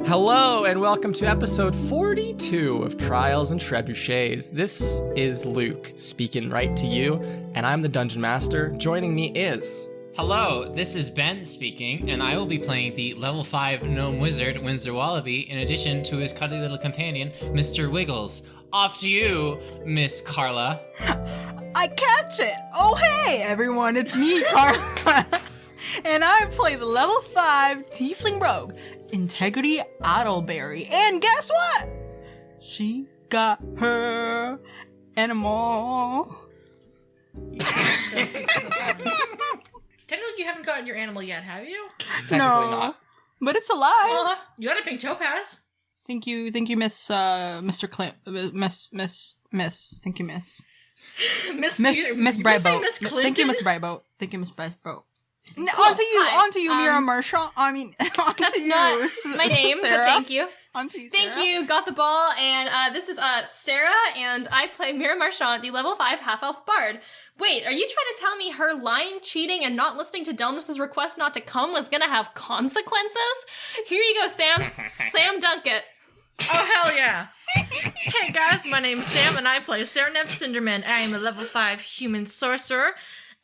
Hello and welcome to episode 42 of Trials and Trebuchets. This is Luke speaking right to you, and I'm the Dungeon Master. Joining me is... Hello, this is Ben speaking, and I will be playing the level 5 gnome wizard, Winsler Wallaby, in addition to his cuddly little companion, Mr. Wiggles. Off to you, Miss Kharla. I catch it! Oh hey everyone, it's me, Kharla! And I play the level 5 Tiefling Rogue, Integrity Addleberry. And guess what? She got her animal. Technically, you haven't gotten your animal yet, have you? Technically No, not. but it's alive. You got a pink topaz. Thank you, Miss, Mr. Clint, Miss. Thank you, Miss Brightboat. Miss Clinton? Thank you, Miss Brightboat. Thank you, Miss Brightboat. On to you, Mira Marshall. On to That's you. not my name, Sarah. but thank you. On to you, Thank Sarah. you, got the ball, and this is Sarah, and I play Mira Marchand, the level 5 half-elf bard. Wait, are you trying to tell me her lying, cheating, and not listening to Delmus's request not to come was gonna have consequences? Here you go, Sam. Sam Dunkett. Oh, hell yeah. Hey guys, my name's Sam, and I play Serinepth Cinderman. I am a level 5 human sorcerer,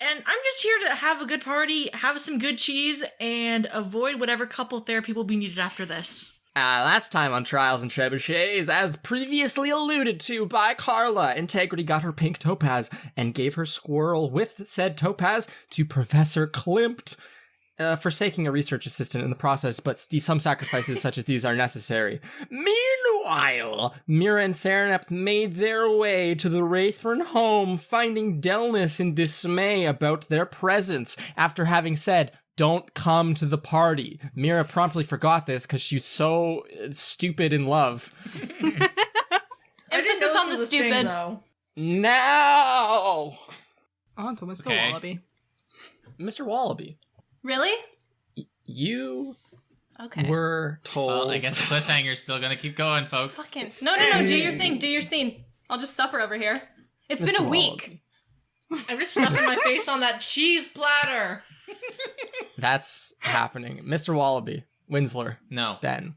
and I'm just here to have a good party, have some good cheese, and avoid whatever couple therapy will be needed after this. Last time on Trials and Trebuchets, as previously alluded to by Kharla, Integrity got her pink topaz and gave her squirrel with said topaz to Professor Klimt, forsaking a research assistant in the process, but some sacrifices such as these are necessary. Meanwhile, Mira and Serinepth made their way to the Wraithron home, finding Delmus in dismay about their presence after having said, "Don't come to the party." Mira promptly forgot this because she's so stupid in love. Emphasis on the stupid. Now! On to Mr. Okay. Wallaby. Mr. Wallaby, Really? you Okay. were told... Well, I guess the cliffhanger's still gonna keep going, folks. Fucking. No, do your thing, do your scene. I'll just suffer over here. It's been Mr. a week. Wallaby. I'm just stuffing my face on that cheese platter. That's happening. Mr. Wallaby, Winsler, No. Ben.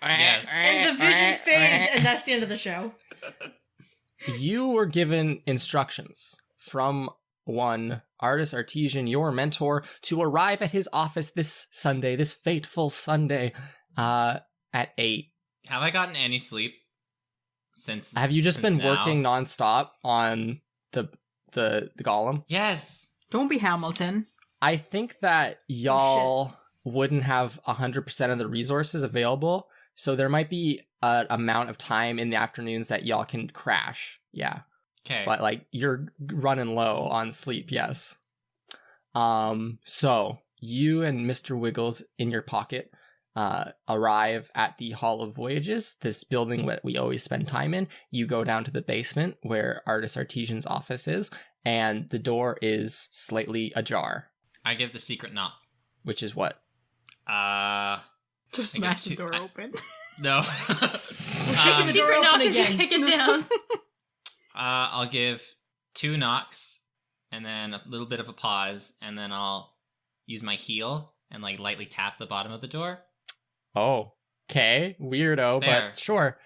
Yes. And the vision fades, and that's the end of the show. You were given instructions from one artist artisan, your mentor, to arrive at his office this Sunday, this fateful Sunday, at 8. Have I gotten any sleep since? Have you just since been now? working nonstop on the golem? Yes. Don't be Hamilton. I think that y'all wouldn't have 100% of the resources available, so there might be an amount of time in the afternoons that y'all can crash. Yeah. Okay. But like you're running low on sleep, yes. So you and Mr. Wiggles in your pocket arrive at the Hall of Voyages, this building that we always spend time in. You go down to the basement where Artist Artisan's office is, and the door is slightly ajar, I give the secret knock. which is what? Just I smash get the two- door I- open. No. the door Secret knock open is just again. kick it down. I'll give 2 knocks, and then a little bit of a pause, and then I'll use my heel and like lightly tap the bottom of the door. Oh, okay, weirdo, There. but sure.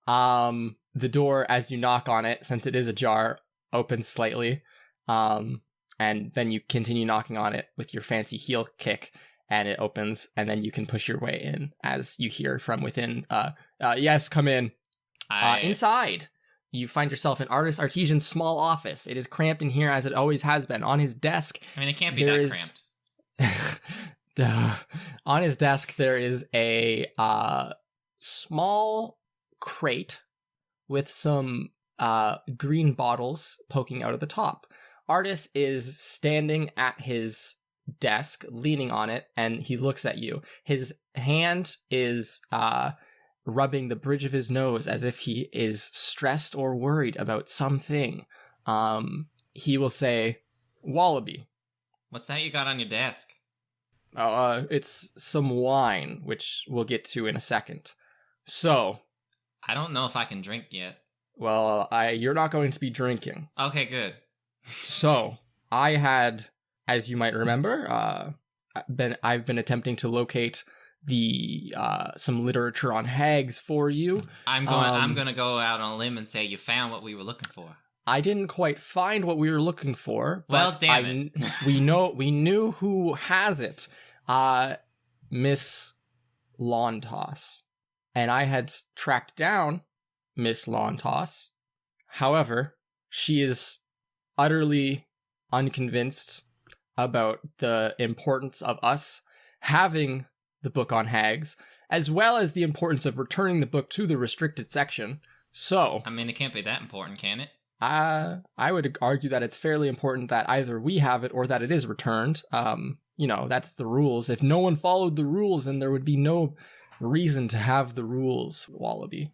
The door, as you knock on it, since it is ajar, opens slightly. And then you continue knocking on it with your fancy heel kick, and it opens, and then you can push your way in as you hear from within, yes, come in. Inside, you find yourself in Artist Artisan's small office. It is cramped in here as it always has been. On his desk, I mean, it can't be there that is- cramped. on his desk there is a small crate with some green bottles poking out of the top. Artis is standing at his desk, leaning on it, and he looks at you. His hand is rubbing the bridge of his nose as if he is stressed or worried about something. He will say, "Wallaby." What's that you got on your desk? It's some wine, which we'll get to in a second. So, I don't know if I can drink yet. well, you're not going to be drinking. Okay, good. So, I had, as you might remember, I've been attempting to locate the some literature on hags for you. I'm gonna go out on a limb and say you found what we were looking for. I didn't quite find what we were looking for. Well, but damn it. we knew who has it. Miss Lawn Toss. And I had tracked down Miss Lawn Toss. However, she is utterly unconvinced about the importance of us having the book on hags, as well as the importance of returning the book to the restricted section. So, I mean, it can't be that important, can it? I would argue that it's fairly important that either we have it or that it is returned. That's the rules. If no one followed the rules, then there would be no reason to have the rules, Wallaby.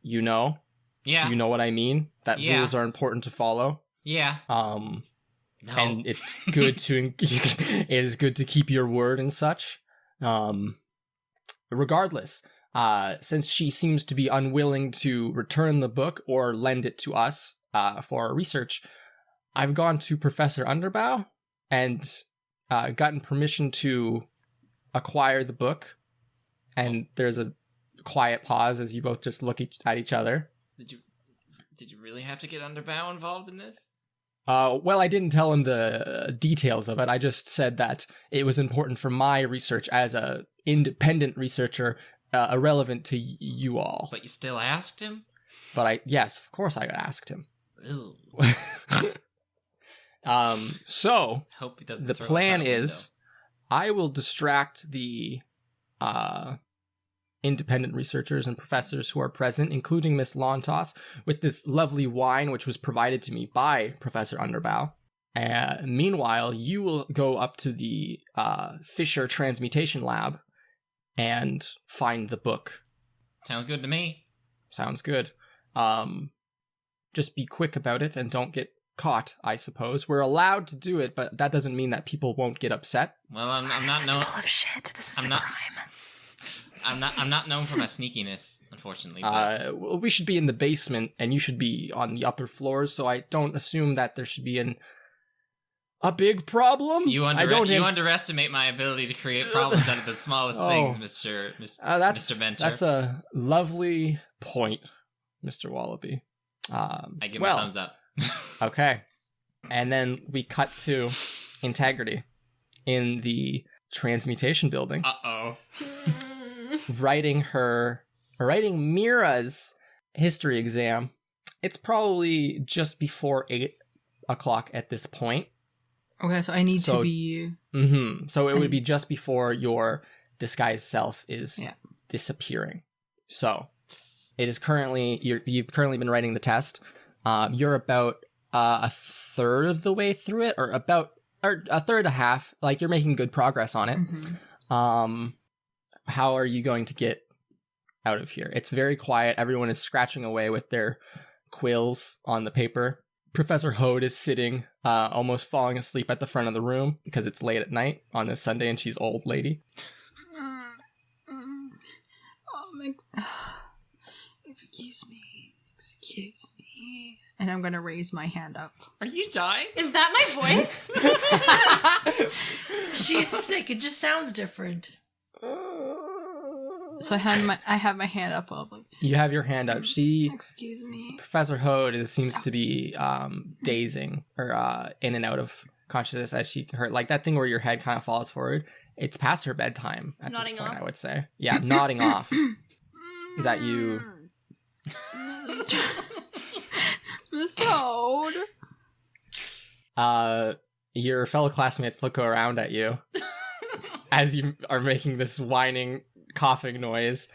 You know? Yeah. Do you know what I mean? That rules are important to follow. Yeah. No. And it's good it is good to keep your word and such. Regardless, since she seems to be unwilling to return the book or lend it to us for our research, I've gone to Professor Underbow and gotten permission to acquire the book. And there's a quiet pause as you both just look at each other. Did you really have to get Underbow involved in this? Well, I didn't tell him the details of it. I just said that it was important for my research as a independent researcher, irrelevant to you all. But you still asked him? But yes, of course I asked him. Ew. So Hope he doesn't the throw us plan out a is I will distract the independent researchers and professors who are present, including Miss Lawntoss, with this lovely wine which was provided to me by Professor Underbow. Meanwhile, you will go up to the Fisher Transmutation Lab and find the book. Sounds good to me. Sounds good. Just be quick about it and don't get caught, I suppose. We're allowed to do it, but that doesn't mean that people won't get upset. Well, I'm not This is full of shit. This is a crime. I'm not known for my sneakiness, unfortunately. But... Well, we should be in the basement, and you should be on the upper floors, so I don't assume that there should be a big problem. You underestimate my ability to create problems out of the smallest things, Mr. Mentor. That's a lovely point, Mr. Wallaby. I give him a thumbs up. Okay. And then we cut to Integrity in the transmutation building. Uh-oh. writing Mira's history exam. It's probably just before 8 o'clock at this point. Okay, so I need to be... Mm-hmm. So it would be just before your disguised self is disappearing. So it is currently... You've currently been writing the test. You're about a third of the way through it, or a third and a half. Like, you're making good progress on it. Mm-hmm. How are you going to get out of here? It's very quiet. Everyone is scratching away with their quills on the paper. Professor Hode is sitting, almost falling asleep at the front of the room because it's late at night on this Sunday and she's old lady. Excuse me. And I'm gonna raise my hand up. Are you dying? Is that my voice? She's sick. It just sounds different. So I have my hand up. You have your hand up. Excuse me. Professor Hode seems to be dazing or in and out of consciousness as she heard, like that thing where your head kind of falls forward. It's past her bedtime at Nodding this point, off? I would say. Yeah, nodding off. Is that you? Mr. Hode. Your fellow classmates look around at you as you are making this whining, coughing noise,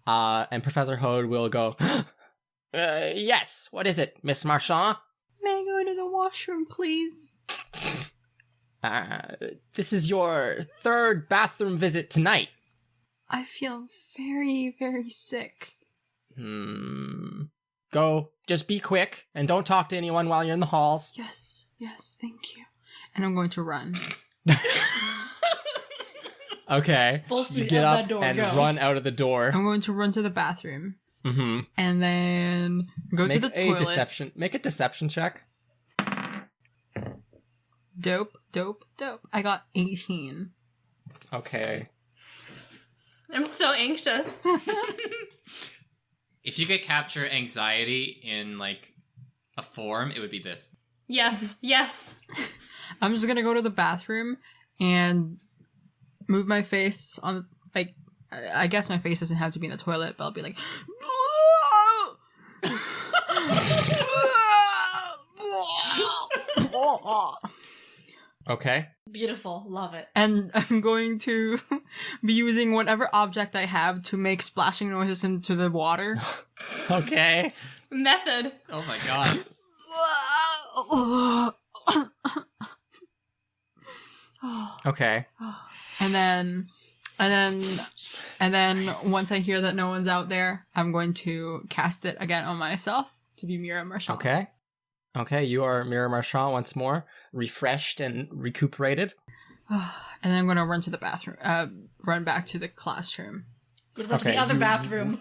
and Professor Hode will go, yes, what is it, Miss Marchand? May I go to the washroom, please? This is your third bathroom visit tonight. I feel very, very sick. Go, just be quick, and don't talk to anyone while you're in the halls. Yes, thank you. And I'm going to run. Okay. Full speed you get out up that door, and go. run out of the door. I'm going to run to the bathroom. Mm-hmm. And then go to the toilet. Make a deception check. Dope. I got 18. Okay. I'm so anxious. If you could capture anxiety in like a form, it would be this. Yes, yes. I'm just gonna go to the bathroom and move my face on, like, I guess my face doesn't have to be in the toilet, but I'll be like, Okay. Beautiful. Love it. and I'm going to be using whatever object I have to make splashing noises into the water. Okay. Method. Oh my god. Okay. And then once I hear that no one's out there, I'm going to cast it again on myself to be Mira Marchand. Okay. Okay, you are Mira Marchand once more, refreshed and recuperated. And then I'm going to run to the bathroom, run back to the classroom. Good run to Okay, the other you- bathroom.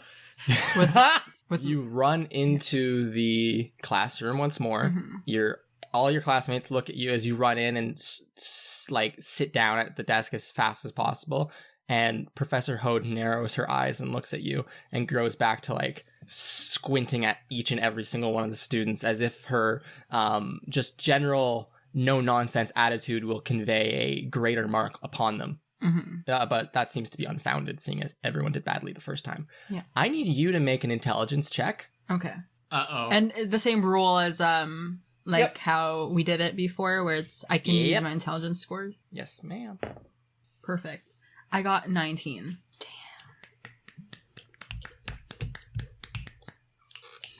With You run into the classroom once more. All your classmates look at you as you run in and like sit down at the desk as fast as possible. And Professor Hode narrows her eyes and looks at you and goes back to like squinting at each and every single one of the students as if her just general no nonsense attitude will convey a greater mark upon them. But that seems to be unfounded, seeing as everyone did badly the first time. Yeah. I need you to make an intelligence check. Okay. Uh-oh. And the same rule as like Yep. how we did it before, where it's I can use Yep. my intelligence score. Yes, ma'am. Perfect. I got 19.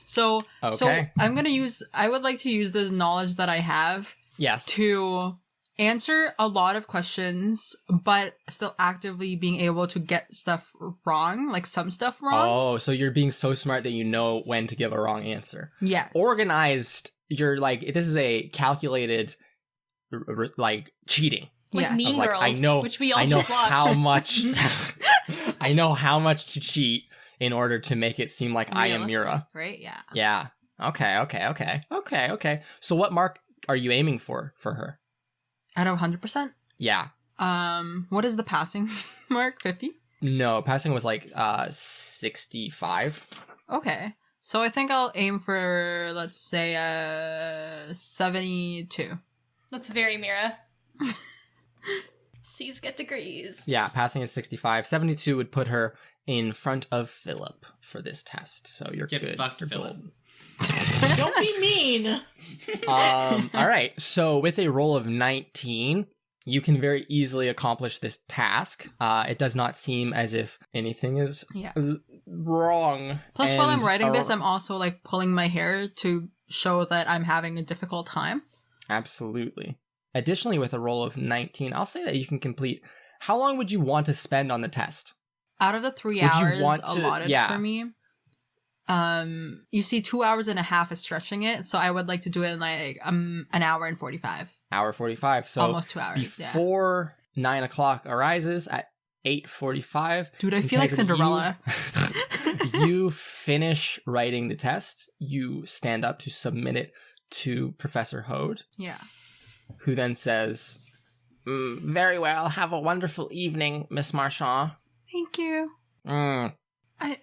So Okay. I'm gonna use. I would like to use the knowledge that I have Yes. to answer a lot of questions, but still actively being able to get stuff wrong, like some stuff wrong. Oh, so you're being so smart that you know when to give a wrong answer. Yes. Organized. You're like, this is a calculated, like, cheating. Like Yes. Mean Of, like, Girls, I know, which we all I know just watched. how much. I know how much to cheat in order to make it seem like I am Realistic, Mira. right? Yeah. Yeah. Okay. So what mark are you aiming for her? Out of 100%. Yeah. What is the passing mark? 50? No, passing was like 65. Okay. So I think I'll aim for, let's say, 72. That's very Mira. C's get degrees. Yeah, passing is 65. 72 would put her in front of Philip for this test. So you're Get good. fucked, You're Philip. golden. Don't be mean. All right. So with a roll of 19, you can very easily accomplish this task. It does not seem as if anything is Yeah. wrong. Plus, while I'm And writing a- this, I'm also, like, pulling my hair to show that I'm having a difficult time. Absolutely. Additionally, with a roll of 19, I'll say that you can complete. How long would you want to spend on the test? Out of the 3 Would you hours want to- allotted yeah. for me, you see 2 hours and a half is stretching it, so I would like to do it in, like, an hour and 45. Hour 45. So Almost 2 hours, yeah. before 9 o'clock arises at 8:45. Dude, I feel like Integrity, Cinderella. You finish writing the test. You stand up to submit it to Professor Hode, Yeah. who then says, very well. Have a wonderful evening, Miss Marchand. Thank you. Mm. I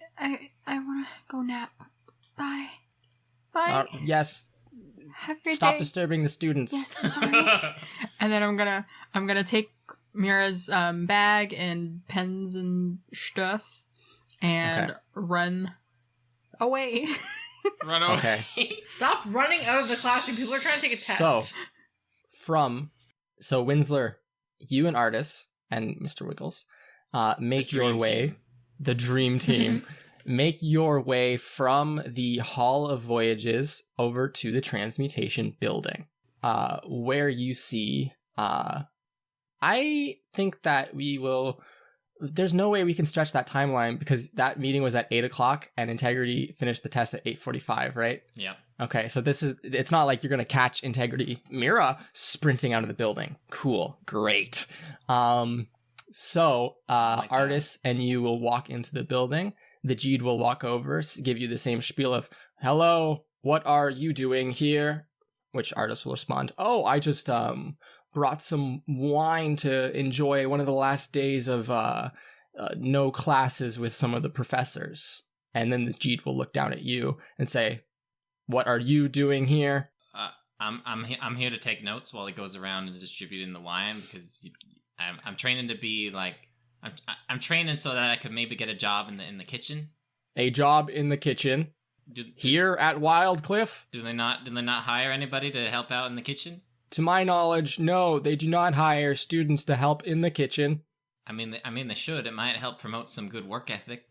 want to go nap. Bye. Bye. Yes, Have a great stop day. disturbing the students. Yes, I'm sorry. And then I'm gonna take Mira's bag and pens and stuff and Okay. run away. Run away. Okay. Stop running out of the classroom. People are trying to take a test. So Winsler, you and Artis and Mr. Wiggles, make The your dream way, team. the dream team, make your way from the Hall of Voyages over to the Transmutation Building, where you see, I think that there's no way we can stretch that timeline because that meeting was at 8 o'clock and Integrity finished the test at 8:45, right? Yep. Okay, so it's not like you're gonna catch Integrity Mira sprinting out of the building. Cool, great. So like that. Artis and you will walk into the building. The Jeed will walk over, give you the same spiel of, hello, what are you doing here? Which Artis will respond, oh, I just brought some wine to enjoy one of the last days of no classes with some of the professors. And then the Jeet will look down at you and say, what are you doing here? I'm here to take notes while he goes around and distributing the wine, because I'm training to be like I'm training so that I could maybe get a job in the kitchen. A job in the kitchen here at Wild Cliff? Do they not hire anybody to help out in the kitchen? To my knowledge, no, they do not hire students to help in the kitchen. I mean they should. It might help promote some good work ethic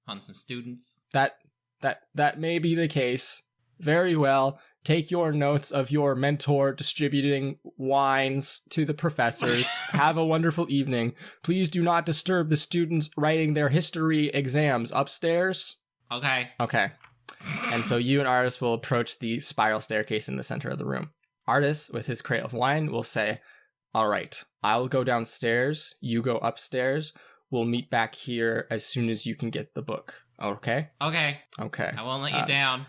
on some students. That may be the case. Very well. Take your notes of your mentor distributing wines to the professors. Have a wonderful evening. Please do not disturb the students writing their history exams upstairs. Okay. Okay. And so you and Artis will approach the spiral staircase in the center of the room. Artis, with his crate of wine, will say, all right, I'll go downstairs. You go upstairs. We'll meet back here as soon as you can get the book. Okay? Okay. Okay. I won't let you down.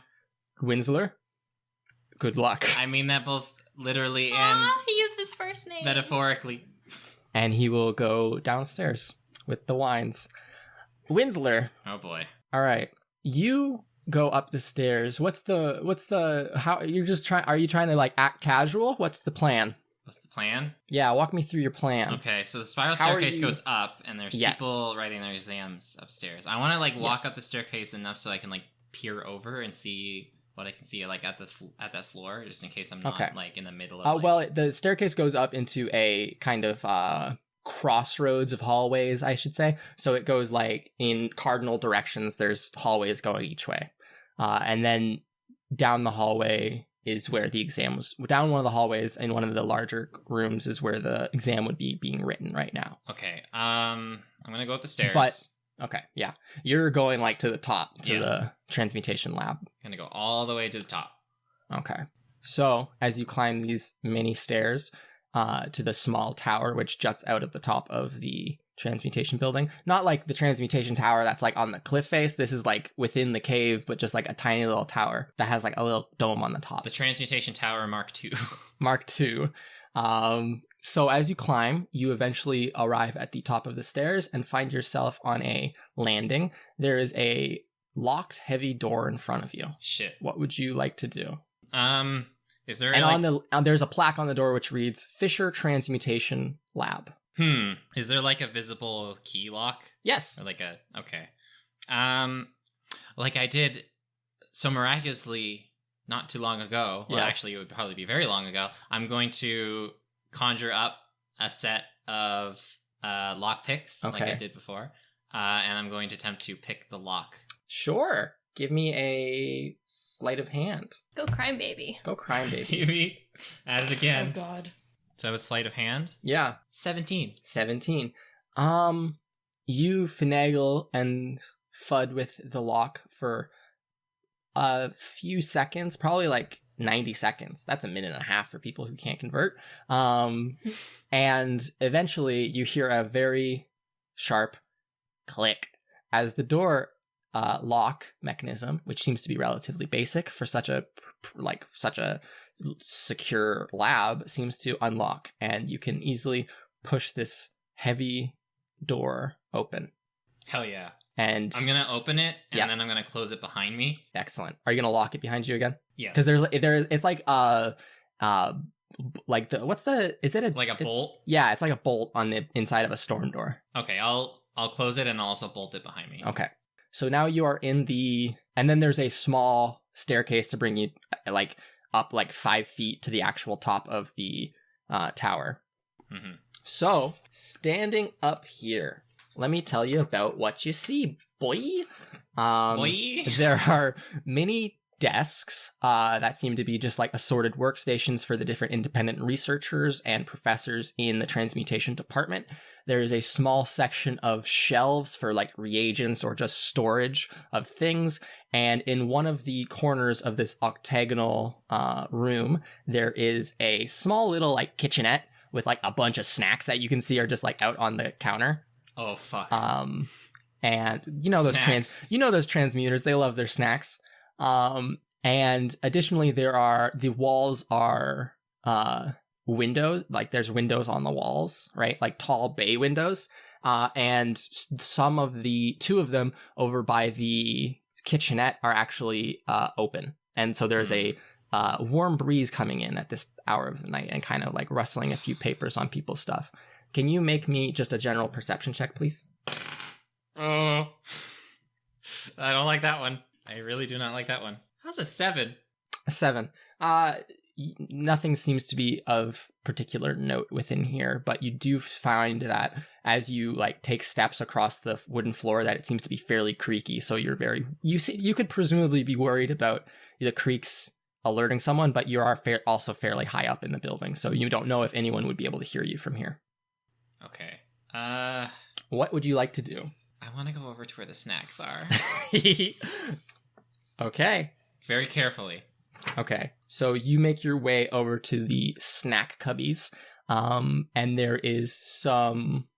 Winsler, good luck. I mean that both literally and Aw, he used his first name. metaphorically. And he will go downstairs with the wines. Winsler, Oh boy. all right, you go up the stairs. How you're just trying? Are you trying to like act casual? What's the plan? What's the plan? Yeah, walk me through your plan. Okay, so the spiral How are staircase you- goes up, and there's Yes. people writing their exams upstairs. I want to like walk Yes. up the staircase enough so I can like peer over and see what I can see like at that floor, just in case I'm not Okay. like in the middle of. Well, the staircase goes up into a kind of crossroads of hallways, I should say. So it goes like in cardinal directions. There's hallways going each way, and then down the hallway is where the exam was. Down one of the hallways in one of the larger rooms is where the exam would be being written right now. Okay. I'm gonna go up the stairs. But okay, yeah, you're going like to the top to Yeah. the transmutation lab. gonna go all the way to the top. Okay. So as you climb these many stairs to the small tower which juts out of the top of the transmutation building, not like the transmutation tower that's like on the cliff face. This is like within the cave, but just like a tiny little tower that has like a little dome on the top. The Transmutation Tower Mark II. Mark II. So as you climb, you eventually arrive at the top of the stairs and find yourself on a landing. There is a locked heavy door in front of you. Shit. What would you like to do? Is there And there's a plaque on the door which reads Fisher Transmutation Lab. Is there like a visible key lock? Yes. Or like a okay. Like I did so miraculously not too long ago. Well, Yes. actually, it would probably be very long ago. I'm going to conjure up a set of lock picks like I Okay. did before, and I'm going to attempt to pick the lock. Sure. Give me a sleight of hand. Go crime baby. Go crime, baby. Maybe add it Oh again. God. So that was sleight of hand. Yeah. 17. 17. You finagle and fud with the lock for a few seconds, probably like 90 seconds. That's a minute and a half for people who can't convert. And eventually you hear a very sharp click as the door lock mechanism, which seems to be relatively basic for such a secure lab, seems to unlock, and you can easily push this heavy door open. Hell yeah. And I'm going to open it, and Yeah. then I'm going to close it behind me. excellent. Are you gonna lock it behind you again? Yes. Because it's like like is it a like a bolt. Yeah, it's like a bolt on the inside of a storm door. Okay, I'll close it and I'll also bolt it behind me. Okay. So now you are in and then there's a small staircase to bring you like up like 5 feet to the actual top of the tower. Mm-hmm. So standing up here, let me tell you about what you see, boy. Boy. There are many desks that seem to be just like assorted workstations for the different independent researchers and professors in the transmutation department. There is a small section of shelves for like reagents or just storage of things. And in one of the corners of this octagonal room, there is a small little like kitchenette with like a bunch of snacks that you can see are just like out on the counter. Oh fuck. And those Snacks. those transmuters, they love their snacks. And additionally, the walls are windows, like there's windows on the walls, right? Like tall bay windows. And two of them over by the kitchenette are actually open. And so there's a warm breeze coming in at this hour of the night and kind of like rustling a few papers on people's stuff. Can you make me just a general perception check, please? Oh, I don't like that one. I really do not like that one. How's a 7? A 7. Nothing seems to be of particular note within here, but you do find that as you like take steps across the wooden floor that it seems to be fairly creaky. So you could presumably be worried about the creaks alerting someone, but you are also fairly high up in the building, so you don't know if anyone would be able to hear you from here. Okay. What would you like to do? I want to go over to where the snacks are. Okay. Very carefully. Okay, so you make your way over to the snack cubbies, and there is some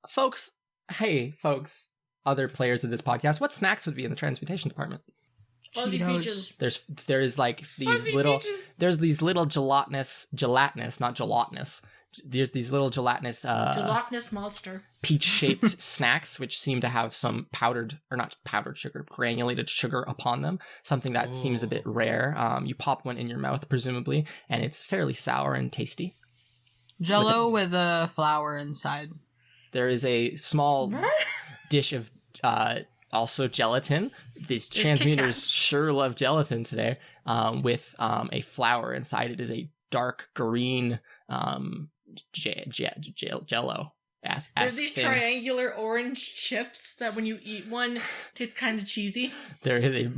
folks. Hey, folks, other players of this podcast, what snacks would be in the transportation department? Fuzzy Cheetos. peaches. There's like these there's these little gelatinous, not gelatinous. There's these little gelatinous Gelatinous monster. peach-shaped snacks, which seem to have some granulated sugar upon them, something that seems a bit rare. You pop one in your mouth, presumably, and it's fairly sour and tasty. Jello with a flour inside. There is a small dish of also gelatin. These transmuters sure love gelatin today, with a flour inside. It is a dark green jello. There's these triangular orange chips that when you eat one, it's kind of cheesy. There is a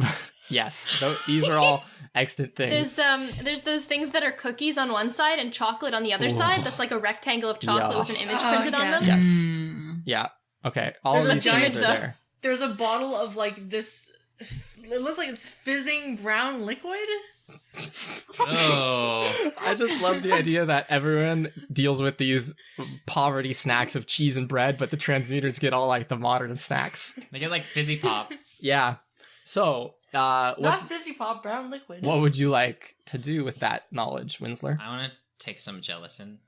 yes. These are all excellent things. There's those things that are cookies on one side and chocolate on the other side. That's like a rectangle of chocolate with an image printed on them. Yes. Mm. Yeah. Okay. All There's of a these giant things are stuff. there. There's a bottle of like this. It looks like it's fizzing brown liquid. Oh. I just love the idea that everyone deals with these poverty snacks of cheese and bread, but the transmuters get all like the modern snacks. They get like fizzy pop. Yeah. So, Not fizzy pop, brown liquid. what would you like to do with that knowledge, Winsler? I want to take some gelatin.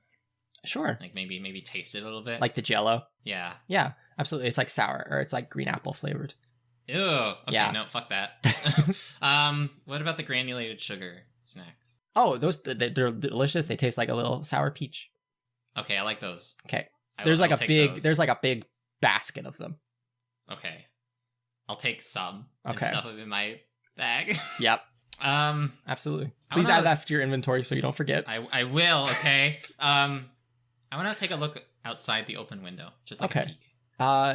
Sure. Like maybe taste it a little bit. Like the Jello. Yeah. Yeah, absolutely. It's like sour, or it's like green apple flavored. Ew. Okay, Yeah. no, fuck that. What about the granulated sugar snacks? Oh, they're delicious. They taste like a little sour peach. Okay, I like those. Okay. I There's will like a take big those. there's like a big basket of them. Okay. I'll take some Okay. and stuff them in my bag. Yep. Um, Absolutely. I Please wanna- add that to your inventory so you don't forget. I will, okay. I want to take a look outside the open window. Just like a Okay.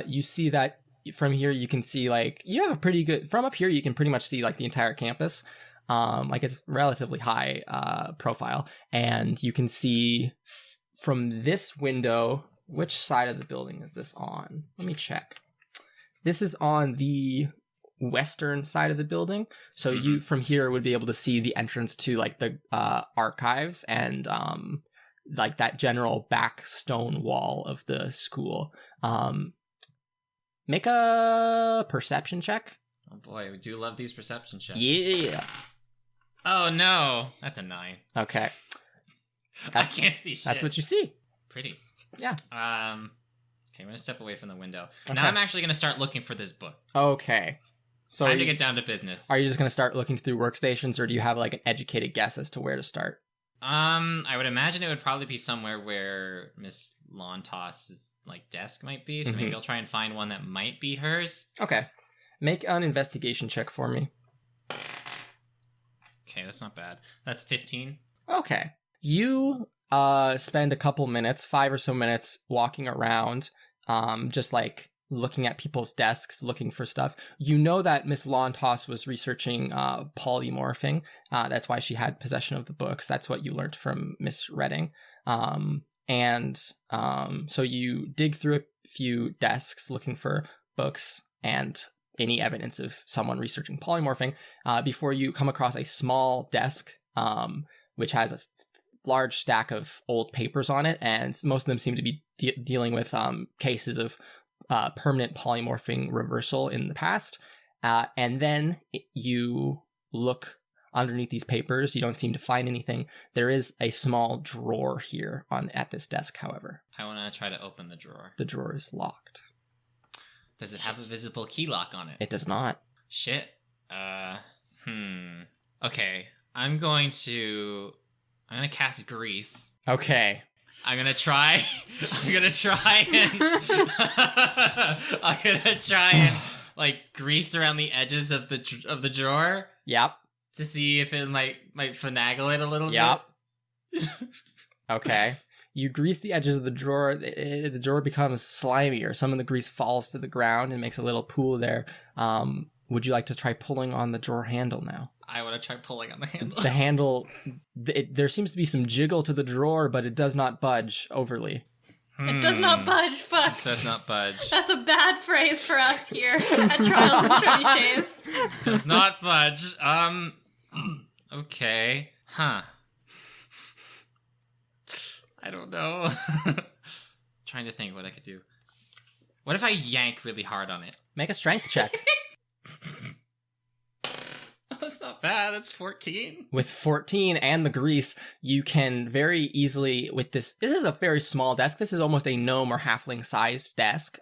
peek. You see that from here you can see like you have a pretty good from up here you can pretty much see like the entire campus. Like it's relatively high profile, and you can see from this window. Which side of the building is this on? Let me check. This is on the western side of the building, so you from here would be able to see the entrance to like the archives and like that general back stone wall of the school. Make a perception check. Oh boy, we do love these perception checks. Yeah. Oh no, that's a 9. Okay. I can't see shit. That's what you see. Pretty. Yeah. Okay, I'm gonna step away from the window. Okay. Now I'm actually gonna start looking for this book. Okay. So Time to get down to business. are you just going to start looking through workstations, or do you have like an educated guess as to where to start? I would imagine it would probably be somewhere where Miss Lawntoss's like desk might be. So maybe I'll try and find one that might be hers. Okay. Make an investigation check for me. Okay, that's not bad. That's 15. Okay. You spend a couple minutes, 5 or so minutes, walking around, just like looking at people's desks, looking for stuff. You know that Miss Lawntoss was researching polymorphing. That's why she had possession of the books. That's what you learned from Miss Redding. So you dig through a few desks looking for books and any evidence of someone researching polymorphing before you come across a small desk which has a large stack of old papers on it, and most of them seem to be dealing with cases of permanent polymorphing reversal in the past. And then you look underneath these papers, you don't seem to find anything. There is a small drawer here at this desk, however. I want to try to open the drawer. The drawer is locked. Does it have a visible key lock on it? It does not. Shit. Okay. I'm gonna cast grease. Okay. I'm gonna try and like grease around the edges of the drawer. Yep. To see if it might finagle it a little Yep. Okay. You grease the edges of the drawer. The drawer becomes slimy, or some of the grease falls to the ground and makes a little pool there. Would you like to try pulling on the drawer handle now? I want to try pulling on the handle. The handle, there seems to be some jiggle to the drawer, but it does not budge overly. It does not budge. Fuck. Does not budge. That's a bad phrase for us here at Trials and Trebuchets. Does not budge. Okay. Huh. I don't know. Trying to think what I could do. What if I yank really hard on it? Make a strength check. That's not bad. That's 14. With 14 and the grease, you can very easily, with this is a very small desk. This is almost a gnome or halfling sized desk.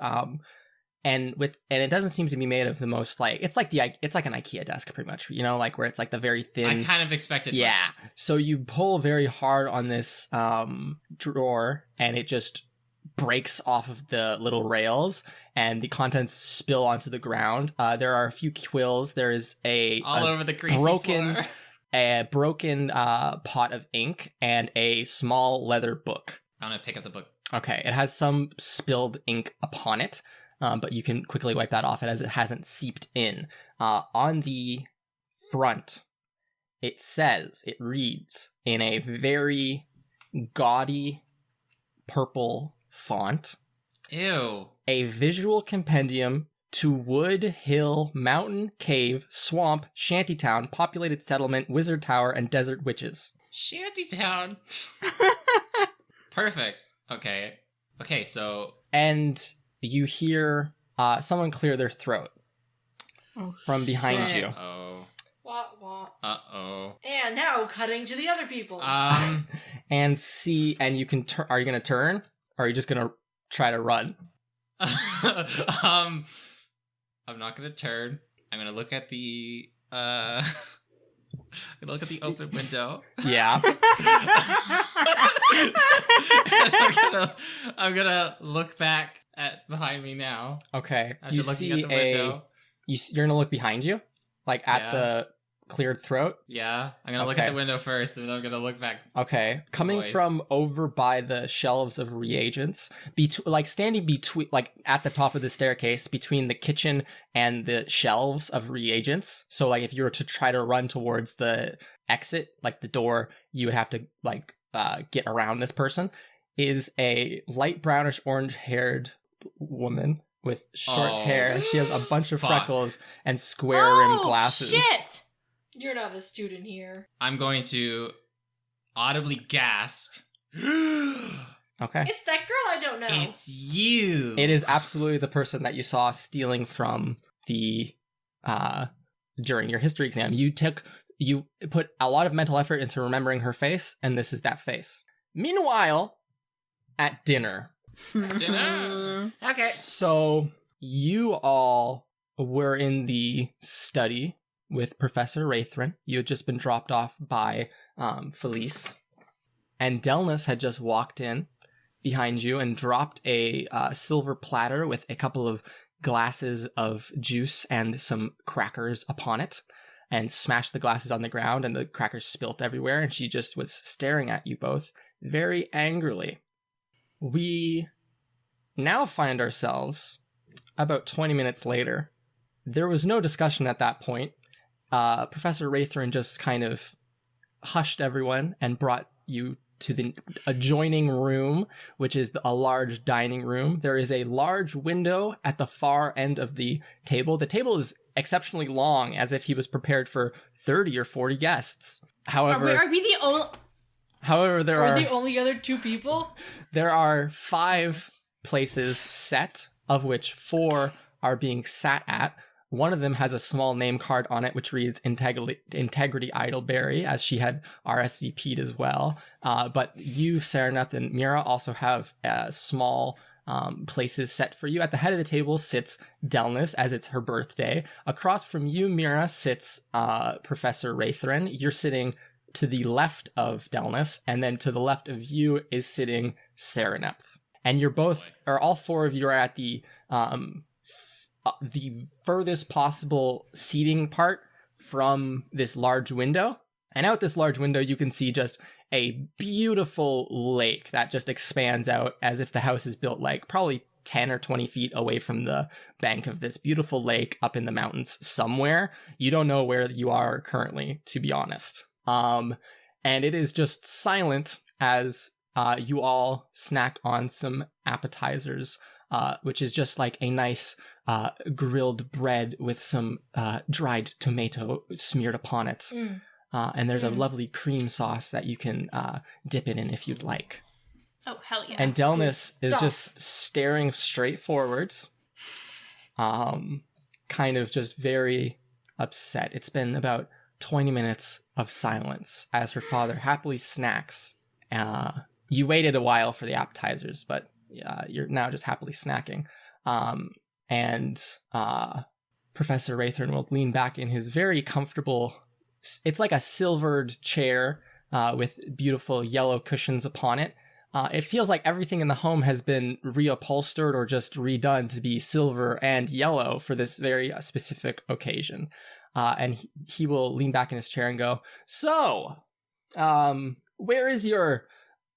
And it doesn't seem to be made of the most it's like an IKEA desk pretty much, like where it's like the very thin. I kind of expected. Yeah. Much. So you pull very hard on this drawer, and it just breaks off of the little rails, and the contents spill onto the ground. There are a few quills. There is all over the greasy floor. A broken pot of ink and a small leather book. I'm gonna pick up the book. Okay, it has some spilled ink upon it, but you can quickly wipe that off as it hasn't seeped in. On the front, it reads in a very gaudy purple font. Ew. A visual compendium to wood, hill, mountain, cave, swamp, shantytown, populated settlement, wizard tower, and desert witches. Shantytown. Perfect. Okay, so... And you hear someone clear their throat from behind you. Uh-oh. What? Uh-oh. And now cutting to the other people. And you can turn. Are you going to turn? Or are you just going to try to run? I'm not going to turn. I'm going to look at the open window. Yeah. I'm gonna look back at behind me now. Okay. After looking at the window. You're gonna look behind you? Like at the cleared throat? Yeah. I'm gonna look at the window first, and then I'm gonna look back. Okay. Coming from over by the shelves of reagents, standing between, at the top of the staircase between the kitchen and the shelves of reagents. So, if you were to try to run towards the exit, the door, you would have to, get around this person, is a light brownish orange-haired woman with short hair. She has a bunch of freckles and square-rimmed glasses. Shit! You're not a student here. I'm going to audibly gasp. Okay. It's that girl I don't know. It's you. It is absolutely the person that you saw stealing from the during your history exam. You put a lot of mental effort into remembering her face, and this is that face. Meanwhile, at dinner. Dinner. Okay. So you all were in the study with Professor Raithrin. You had just been dropped off by Felice. And Delnus had just walked in behind you and dropped a silver platter with a couple of glasses of juice and some crackers upon it, and smashed the glasses on the ground, and the crackers spilt everywhere, and she just was staring at you both very angrily. We now find ourselves about 20 minutes later. There was no discussion at that point. Professor Raithrin just kind of hushed everyone and brought you to the adjoining room, which is a large dining room. There is a large window at the far end of the table. The table is exceptionally long, as if he was prepared for 30 or 40 guests. However, are we the only... However, are the only other two people? There are 5 places set, of which 4 are being sat at, One of them has a small name card on it, which reads Integrity Idleberry, as she had RSVP'd as well. But you, Serinepth, and Mira also have small places set for you. At the head of the table sits Delnis, as it's her birthday. Across from you, Mira, sits Professor Raythrin. You're sitting to the left of Delnis, and then to the left of you is sitting Serinepth. And you're both, or all four of you are at the furthest possible seating part from this large window. And out this large window, you can see just a beautiful lake that just expands out as if the house is built like probably 10 or 20 feet away from the bank of this beautiful lake up in the mountains somewhere. You don't know where you are currently, to be honest. And it is just silent as you all snack on some appetizers, which is just like a nice grilled bread with some dried tomato smeared upon it. And there's a lovely cream sauce that you can dip it in if you'd like. Oh, hell yeah. And Delnis is just staring straight forwards, kind of just very upset. It's been about 20 minutes of silence as her father happily snacks. You waited a while for the appetizers, but you're now just happily snacking. And Professor Raythrin will lean back in his very comfortable, it's like a silvered chair with beautiful yellow cushions upon it. It feels like everything in the home has been reupholstered or just redone to be silver and yellow for this very specific occasion. And he will lean back in his chair and go, "So, where is your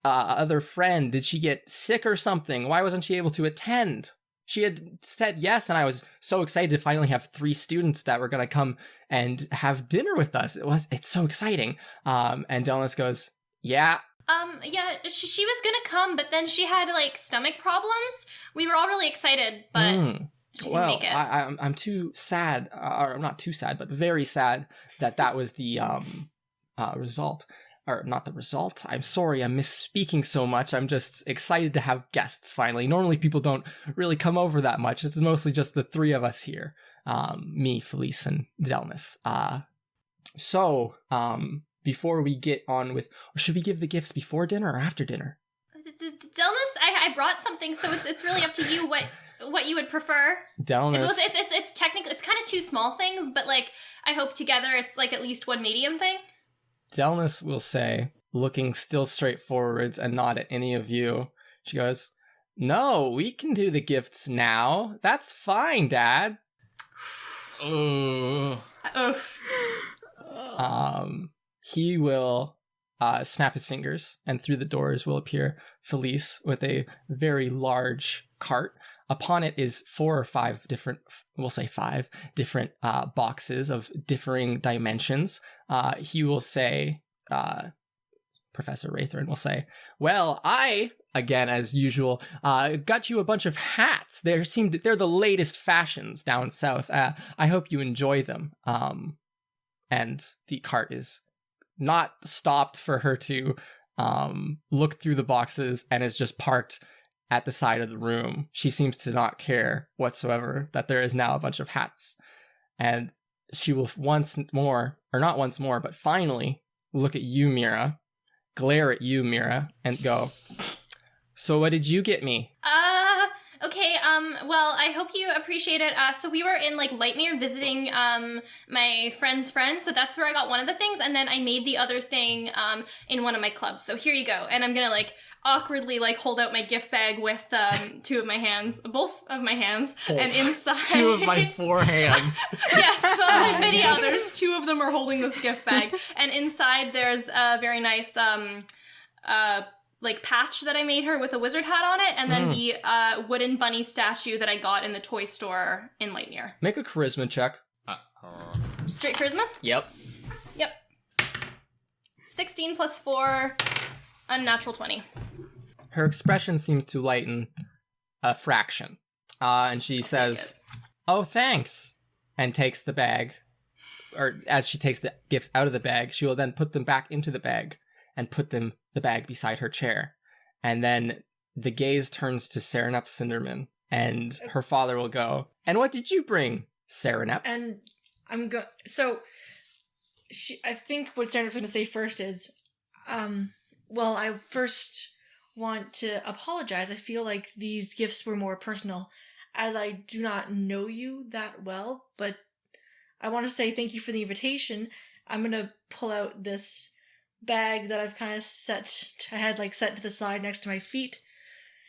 other friend? Did she get sick or something? Why wasn't she able to attend? She had said yes, and I was so excited to finally have 3 students that were going to come and have dinner with us. It's so exciting." And Delnis goes, "Yeah." Yeah, she was gonna come, but then she had, like, stomach problems. We were all really excited, but she didn't make it. I'm too sad, or not too sad, but very sad that was the result. Or not the result. I'm sorry, I'm misspeaking so much. I'm just excited to have guests, finally. Normally people don't really come over that much. It's mostly just the 3 of us here. Me, Felice, and Delnis. So, before we get on with... Or should we give the gifts before dinner or after dinner? Delnis, I brought something, so it's really up to you what you would prefer. Delnis... It's technically... It's kind of 2 small things, but, like, I hope together it's, like, at least 1 medium thing. Delnis will say, looking still straight forwards and not at any of you, she goes, "No, we can do the gifts now. That's fine, Dad." He will snap his fingers, and through the doors will appear Felice with a very large cart. Upon it is 4 or 5 different, we'll say 5 different boxes of differing dimensions. He will say, Professor Raythrin will say, "Well, I, again as usual, got you a bunch of hats. They're the latest fashions down south. I hope you enjoy them." And the cart is not stopped for her to look through the boxes and is just parked at the side of the room. She seems to not care whatsoever that there is now a bunch of hats. And she will but finally look at you, Mira, glare at you, Mira, and go, "So what did you get me?" Okay, well, I hope you appreciate it. So we were in, like, Lightmere visiting, my friend's friend, so that's where I got one of the things, and then I made the other thing, in one of my clubs. So here you go. And I'm gonna, like, awkwardly, like, hold out my gift bag with, both of my hands, and inside... 2 of my 4 hands. Yes, well, many others. 2 of them are holding this gift bag, and inside there's a very nice, like, patch that I made her with a wizard hat on it, and then the wooden bunny statue that I got in the toy store in Lightmere. Make a charisma check. Straight charisma? Yep. 16 plus 4, unnatural 20. Her expression seems to lighten a fraction. And she says, "Oh, thanks," and takes the bag. Or as she takes the gifts out of the bag, she will then put them back into the bag and put the bag beside her chair. And then the gaze turns to Serinepth Cinderman, and her father will go, "And what did you bring, Serinepth. And so I think what Serinepth's going to say first is, well, I first want to apologize. I feel like these gifts were more personal, as I do not know you that well, but I want to say thank you for the invitation. I'm going to pull out this bag that I've kind of set to the side next to my feet.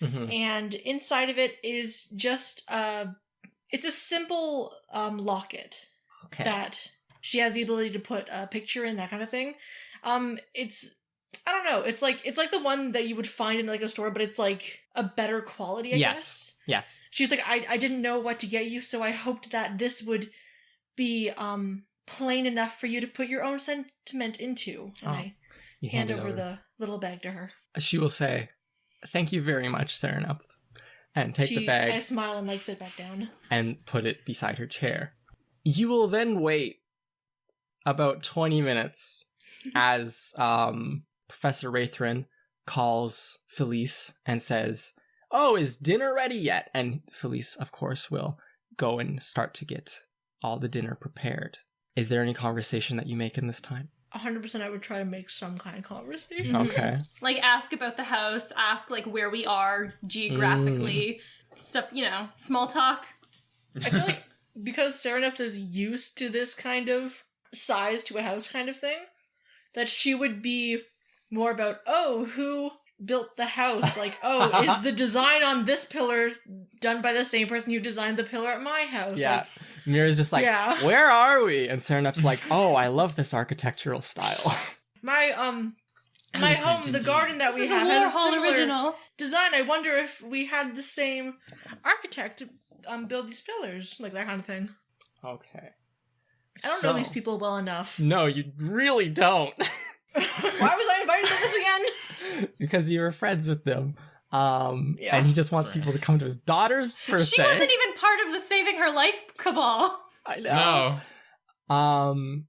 Mm-hmm. And inside of it is just, it's a simple locket that she has the ability to put a picture in, that kind of thing. I don't know. It's like the one that you would find in like a store, but it's like a better quality, I guess. Yes. She's like, I didn't know what to get you, so I hoped that this would be plain enough for you to put your own sentiment into. And I hand over the little bag to her. She will say, "Thank you very much, Serinepth," and take the bag. I smile and like sit back down and put it beside her chair. You will then wait about 20 minutes as Professor Raythrin calls Felice and says, "Oh, is dinner ready yet?" And Felice, of course, will go and start to get all the dinner prepared. Is there any conversation that you make in this time? 100% I would try to make some kind of conversation. Okay. Like, ask about the house, ask, like, where we are geographically, stuff, small talk. I feel like because Serinepth is used to this kind of size to a house kind of thing, that she would be more about, who built the house? Like, is the design on this pillar done by the same person who designed the pillar at my house? Yeah. Like, Mira's just like, where are we? And Serinepth's like, I love this architectural style. My home, the garden that we have has a similar original design. I wonder if we had the same architect build these pillars, like that kind of thing. Okay. I don't know these people well enough. No, you really don't. Why was I invited to this again? Because you were friends with them. And he just wants people to come to his daughter's birthday. She wasn't even part of the saving her life cabal. I know. No.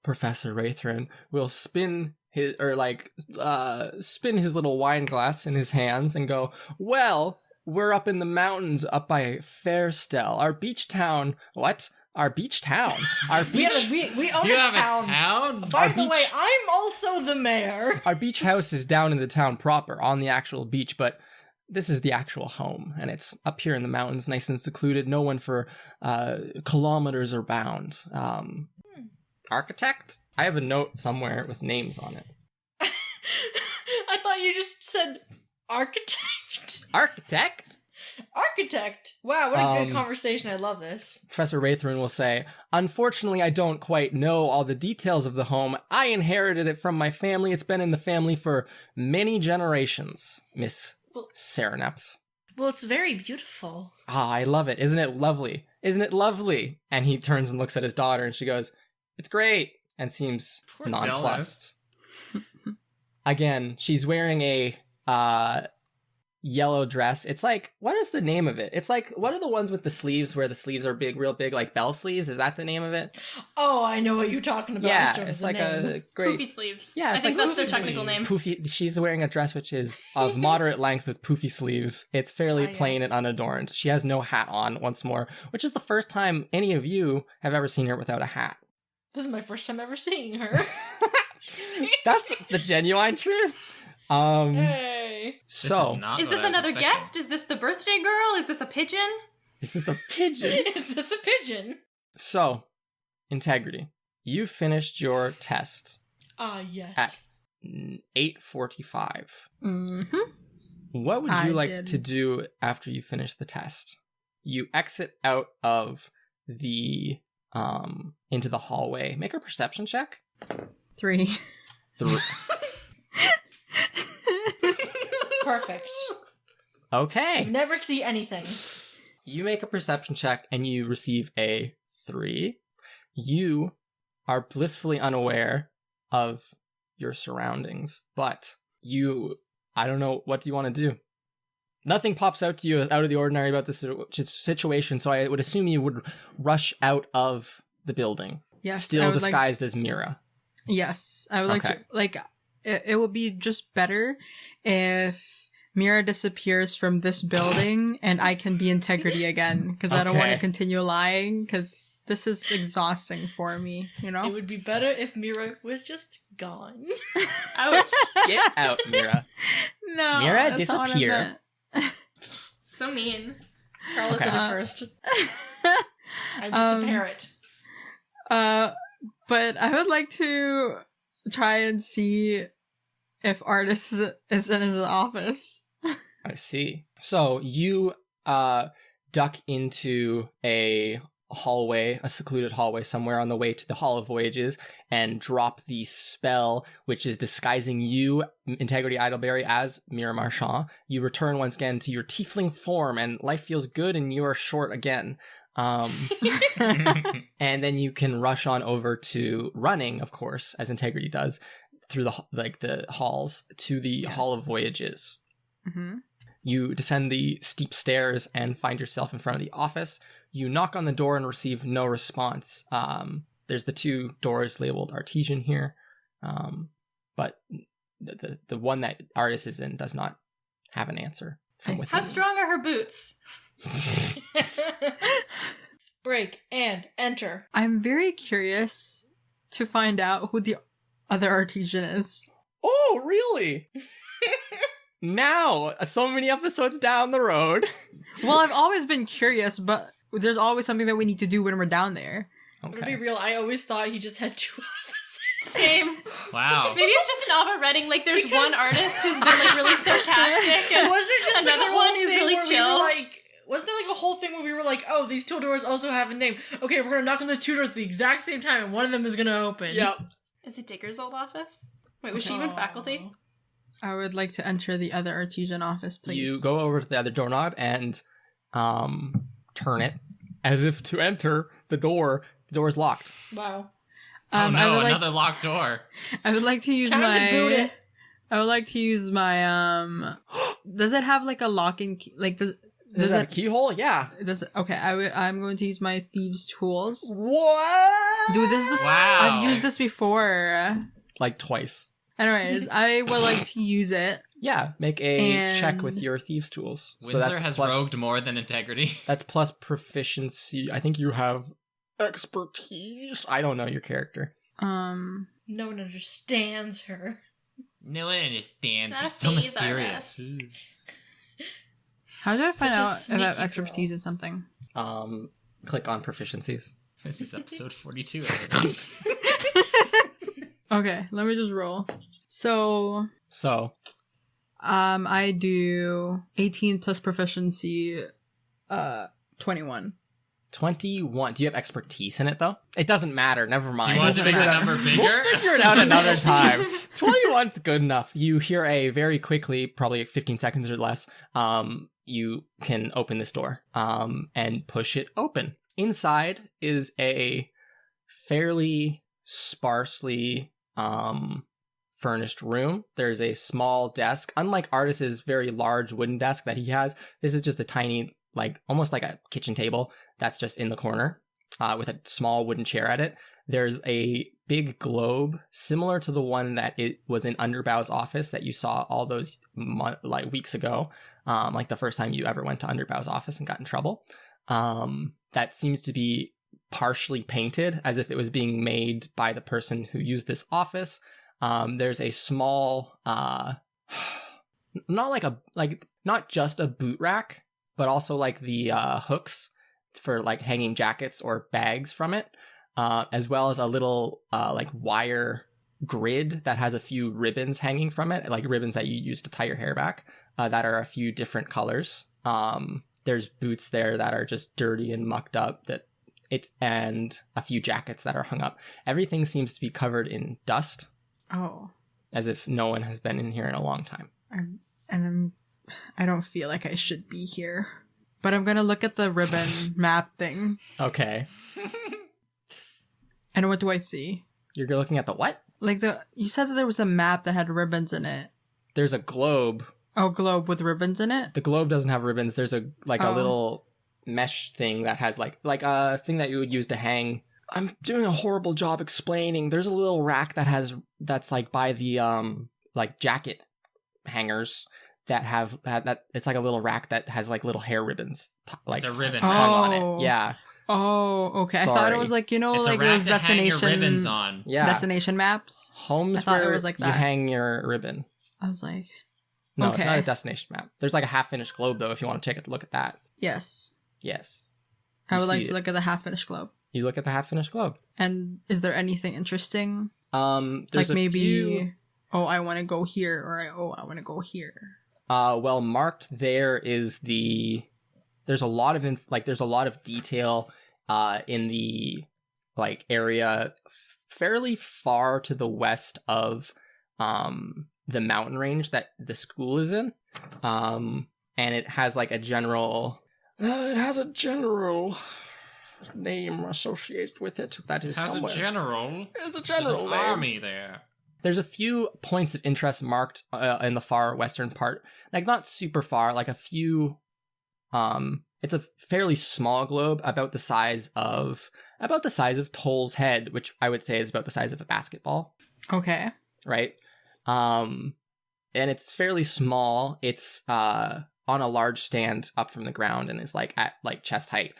Professor Raythrin, will spin his little wine glass in his hands and go, "Well, we're up in the mountains up by Fairstell. Our beach town." What? Our beach town. Our beach. we own You a have town. a town? By the way, I'm also the mayor. Our beach house is down in the town proper, on the actual beach, but this is the actual home, and it's up here in the mountains, nice and secluded. No one for kilometers are bound. Architect? I have a note somewhere with names on it. I thought you just said architect. Architect? Architect. Wow, what a good conversation. I love this. Professor Raythrin will say, "Unfortunately, I don't quite know all the details of the home. I inherited it from my family. It's been in the family for many generations, Miss Serinepth." Well, it's very beautiful. I love it. Isn't it lovely? Isn't it lovely? And he turns and looks at his daughter, and she goes, "It's great," and seems Poor nonplussed. Again, she's wearing a yellow dress. It's like, what is the name of it? It's like, what are the ones with the sleeves where the sleeves are big, real big, like bell sleeves? Is that the name of it? Oh, I know what you're talking about. Yeah, it's like a great... Poofy sleeves. Yeah, I think that's the poofy technical sleeves. name. Poofy. She's wearing a dress which is of moderate length with poofy sleeves. It's fairly plain yes. and unadorned. She has no hat on once more, which is the first time any of you have ever seen her without a hat. This is my first time ever seeing her. That's the genuine truth. Hey. So, Is this another guest? Is this the birthday girl? Is this a pigeon? is this a pigeon? Is this a pigeon? So, Integrity, you finished your test Yes. at 8:45. Mm-hmm. What would I you like did. to do after you finish the test? You exit out of the into the hallway. Make a perception check. 3. 3. Perfect. Okay. Never see anything. You make a perception check and you receive a 3. You are blissfully unaware of your surroundings, but I don't know, what do you want to do? Nothing pops out to you out of the ordinary about this situation, so I would assume you would rush out of the building, Yes. I still would disguised as Mira. Yes. I would like Okay. to, it would be just better if Mira disappears from this building and I can be Integrity again because I don't want to Okay. continue lying because this is exhausting for me, you It know? would be better if Mira was just gone. Ouch. Get out, Mira. No. Mira, that's not what I disappear. meant. So mean. Carla said it first. I'm just a parrot. But I would like to try and see if Artis is in his office. I see. So you duck into a hallway, a secluded hallway somewhere on the way to the Hall of Voyages, and drop the spell which is disguising you, Integrity Idleberry, as Mira Marchand. You return once again to your tiefling form, and life feels good, and you are short again. And then you can rush on over to running, of course, as Integrity does, through the halls to the Hall of Voyages. Mm-hmm. You descend the steep stairs and find yourself in front of the office. You knock on the door and receive no response. There's the two doors labeled Artesian here, but the one that Artis is in does not have an answer from I within. How strong are her boots? Break and enter. I'm very curious to find out who the other Artesian is. Oh, really? Now, so many episodes down the road. Well, I've always been curious, but there's always something that we need to do when we're down there. To be Okay. real, I always thought he just had two offices. Same. Wow. Maybe it's just an Abba Redding. Like, there's one artist who's been like really sarcastic, and Was there just another like a whole one who's thing really where chill. We were like, wasn't there like a whole thing where we were like, oh, these two doors also have a name. Okay, we're gonna knock on the two doors at the exact same time, and one of them is gonna open. Is it Digger's old office? Wait, was she even faculty? I would like to enter the other Artesian office, please. You go over to the other doorknob and turn it as if to enter the door. The door is locked. Wow. Oh I no, would like, another locked door. I would like to use Time my. to boot it. I would like to use my. Does it have like a locking key? Like does Is that a it? keyhole? Yeah. Does it, okay? I'm going to use my thieves' tools. What? Dude, this. Wow. I've used this before. Like twice. Anyways, I would like to use it. Yeah, make a And- check with your thieves' tools. Winsler has plus, rogued more than integrity. That's plus proficiency. I think you have expertise. I don't know your character. Um. No one understands her. No one understands. Not a It's so phase mysterious. artist. How do I find Such a out if I have sneaky expertise in something? Click on proficiencies. This is episode 42. Okay, let me just roll. So, So, I do 18 plus proficiency, 21. 21. Do you have expertise in it, though? It doesn't matter. Never mind. Do you want to We'll make figure that it out. number bigger? We'll figure it out another time. 21's good enough. You hear a very quickly, probably 15 seconds or less, you can open this door and push it open. Inside is a fairly sparsely furnished room. There's a small desk. Unlike Artis's very large wooden desk that he has, this is just a tiny, like almost like a kitchen table that's just in the corner with a small wooden chair at it. There's a big globe similar to the one that it was in Underbow's office that you saw all those weeks ago, like the first time you ever went to Underbow's office and got in trouble. That seems to be partially painted as if it was being made by the person who used this office. There's a small, not just a boot rack, but also like the hooks for like hanging jackets or bags from it, as well as a little like wire grid that has a few ribbons hanging from it, like ribbons that you use to tie your hair back, that are a few different colors. There's boots there that are just dirty and mucked up, and a few jackets that are hung up. Everything seems to be covered in dust, Oh. as if no one has been in here in a long time. I don't feel like I should be here. But I'm gonna look at the ribbon map thing. Okay. And what do I see? You're looking at the what? Like you said that there was a map that had ribbons in it. There's a globe. Oh, globe with ribbons in it? The globe doesn't have ribbons. There's a Oh. little mesh thing that has like a thing that you would use to hang. I'm doing a horrible job explaining. There's a little rack that's like by the like jacket hangers that have that. It's like a little rack that has like little hair ribbons, like It's a ribbon. hung on Oh. it. Yeah, Oh, okay. I thought Sorry. it was like, you know, It's like a rack those to hang your destination ribbons on. yeah. destination maps. I Homes thought it where was like you that. hang your ribbon. I was like, No, it's not Okay. a destination map. There's like a half-finished globe though. If you want to take a look at that, yes. yes, I You would like see to it. look at the half-finished globe. You look at the half-finished globe. And is there anything interesting? There's Like a maybe, few- I want to go here, or I want to go here. well, marked there is there's a lot of there's a lot of detail in the like area fairly far to the west of the mountain range that the school is in, and it has like a general name associated with it that is Has somewhere. a general. It's a There's general an name. army there. There's a few points of interest marked in the far western part, like not super far, like a few. It's a fairly small globe, about the size of Toll's head, which I would say is about the size of a basketball, Okay. right? And it's fairly small. It's on a large stand up from the ground and is like at like chest height.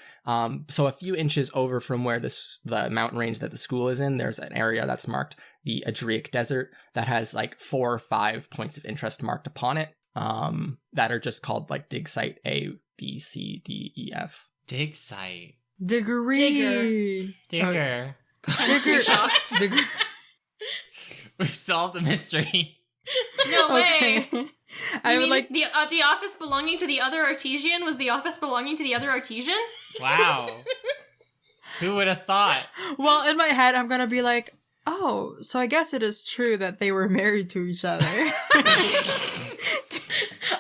So a few inches over from where the mountain range that the school is in, there's an area that's marked the Adriatic Desert that has like 4 or 5 points of interest marked upon it, that are just called like dig site A, B, C, D, E, F. Dig site. Diggery. Digger. Digger. Shocked. Digger. We've solved the mystery. No way. Okay. I I would mean, like. the office belonging to the other artesian was the office belonging to the other artesian? Wow. Who would have thought? Well, in my head, I'm gonna be like, oh, so I guess it is true that they were married to each other.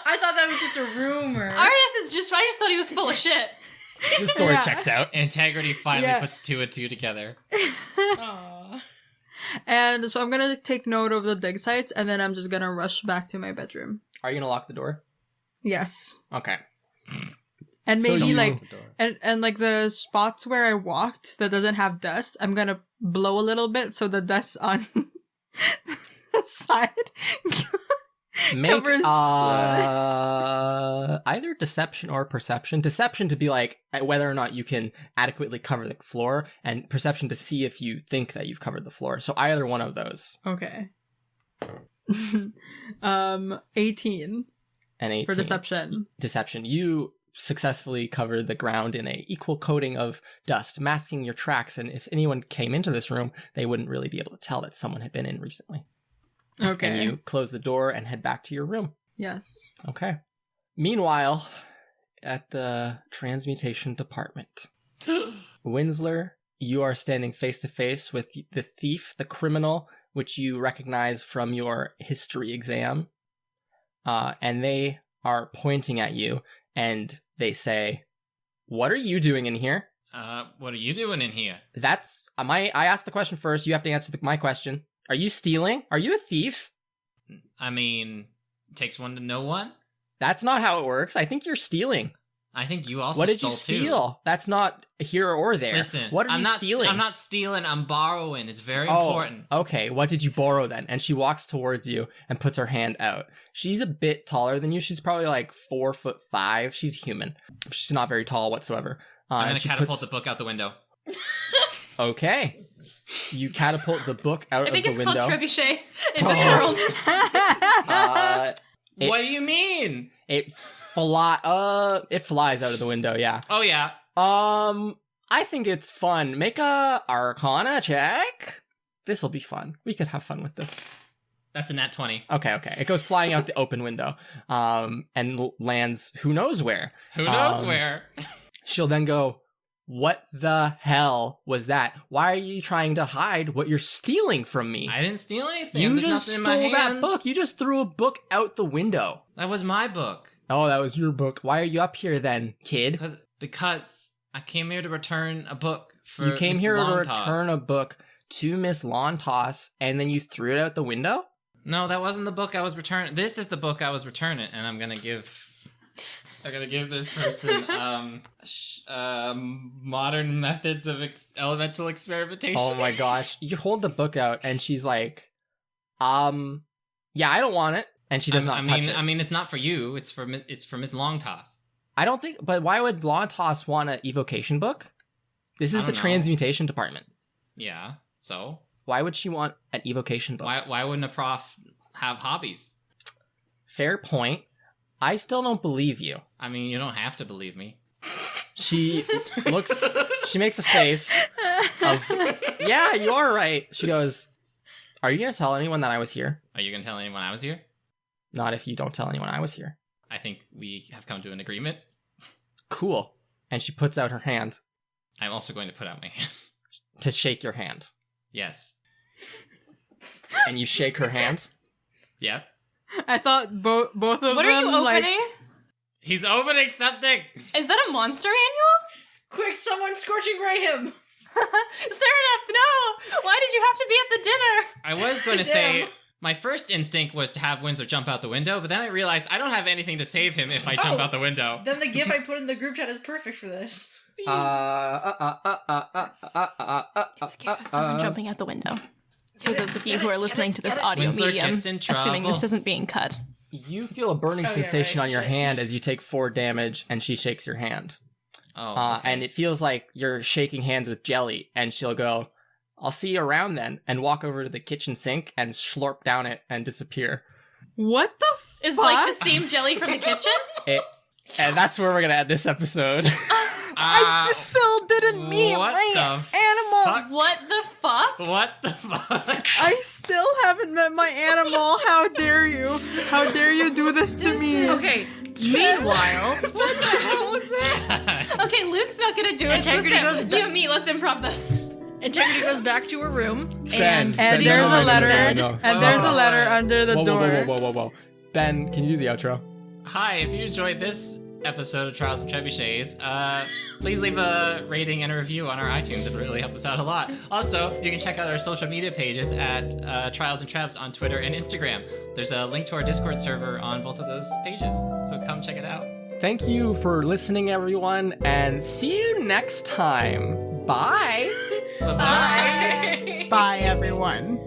I thought that was just a rumor. I just thought he was full of shit. The story Yeah. checks out. Integrity finally Yeah. puts 2 and 2 together. Aw. And so I'm gonna take note of the dig sites, and then I'm just gonna rush back to my bedroom. Are you gonna lock the door? Yes. Okay. And So maybe you- like and like the spots where I walked that doesn't have dust, I'm gonna blow a little bit so the dust on the side Make covers either deception or perception. Deception to be like whether or not you can adequately cover the floor, and perception to see if you think that you've covered the floor. So either one of those. Okay. 18 And 18. for deception. Deception. You successfully covered the ground in a equal coating of dust, masking your tracks, and if anyone came into this room, they wouldn't really be able to tell that someone had been in recently. Okay. And you close the door and head back to your room. Yes. Okay. Meanwhile, at the transmutation department, Winsler, you are standing face to face with the thief, the criminal, which you recognize from your history exam. And they are pointing at you, and they say, "What are you doing in here?" What are you doing in here? That's I asked the question first. You have to answer my question. Are you stealing? Are you a thief? I mean, it takes one to know one. That's not how it works. I think you're stealing. I think you also What did you stole too. steal? That's not here or there. Listen, what are I'm you not stealing? I'm not stealing. I'm borrowing. It's very important. Okay, what did you borrow then? And she walks towards you and puts her hand out. She's a bit taller than you. She's probably like 4'5". She's human. She's not very tall whatsoever. I'm and gonna she catapult puts- the book out the window. Okay. You catapult the book out I think of it's the called window. trebuchet in this Oh. world. It- What do you mean? It flies out of the window, yeah. Oh yeah. I think it's fun. Make a Arcana check. This'll be fun. We could have fun with this. That's a nat 20. Okay. It goes flying out the open window, and lands who knows where. Who knows Um, where? She'll then go, "What the hell was that? Why are you trying to hide what you're stealing from me? I didn't steal anything. You There's just nothing stole in my that hands. book. You just threw a book out the window. That was my book. Oh, that was your book. Why are you up here then, kid? Because I came here to return a book for You came Miss here to Longtoss. return a book to Miss Longtoss, and then you threw it out the window? No, that wasn't the book I was returning. This is the book I was returning, and I'm gonna give this person modern methods of elemental experimentation. Oh my gosh. You hold the book out, and she's like, yeah, I don't want it. and she does not touch it. I mean, it's not for you. It's for Miss Longtoss. I don't think, but why would Longtoss want an evocation book? This is the transmutation department. Yeah, so? Why would she want an evocation book? Why wouldn't a prof have hobbies? Fair point. I still don't believe you. I mean, you don't have to believe me. She makes a face of, yeah, you are right. She goes, are you going to tell anyone that I was here? Are you going to tell anyone I was here? Not if you don't tell anyone I was here. I think we have come to an agreement. Cool. And she puts out her hand. I'm also going to put out my hand. To shake your hand. Yes. And you shake her hand. Yep. I thought both of What them. are you opening? He's opening something! Is that a monster annual? Quick, someone scorching ray him. Serinepth, no! Why did you have to be at the dinner? I was going to Damn. say, my first instinct was to have Winsler jump out the window, but then I realized I don't have anything to save him if I jump out the window. Then the gif I put in the group chat is perfect for this. It's a gift of someone jumping out the window. For those of you who are listening to this audio Winsler medium, gets in assuming this trouble. isn't being cut. You feel a burning yeah, sensation right, on your shit. hand as you take 4 damage, and she shakes your hand. Oh, okay. And it feels like you're shaking hands with Jelly, and she'll go, I'll see you around then, and walk over to the kitchen sink and slurp down it and disappear. What the Is fuck? like the same jelly from the kitchen? And that's where we're gonna end this episode. I just still didn't meet what my the animal. fuck? What the fuck? What the fuck? I still haven't met my animal. How dare you? How dare you do this to me? Okay, meanwhile, Okay, Luke's not gonna do it. Integrity So goes you and me, let's improv this. Integrity goes back to her room, Ben, and And No, there's no, a no, letter. no, no, no. And there's a Whoa. letter under the door. Whoa. Ben, can you do the outro? Hi, if you enjoyed this episode of Trials and Trebuchets, please leave a rating and a review on our iTunes. It would really help us out a lot. Also, you can check out our social media pages at Trials and Trebs on Twitter and Instagram. There's a link to our Discord server on both of those pages, so come check it out. Thank you for listening, everyone, and see you next time. Bye. Bye-bye. Bye, everyone.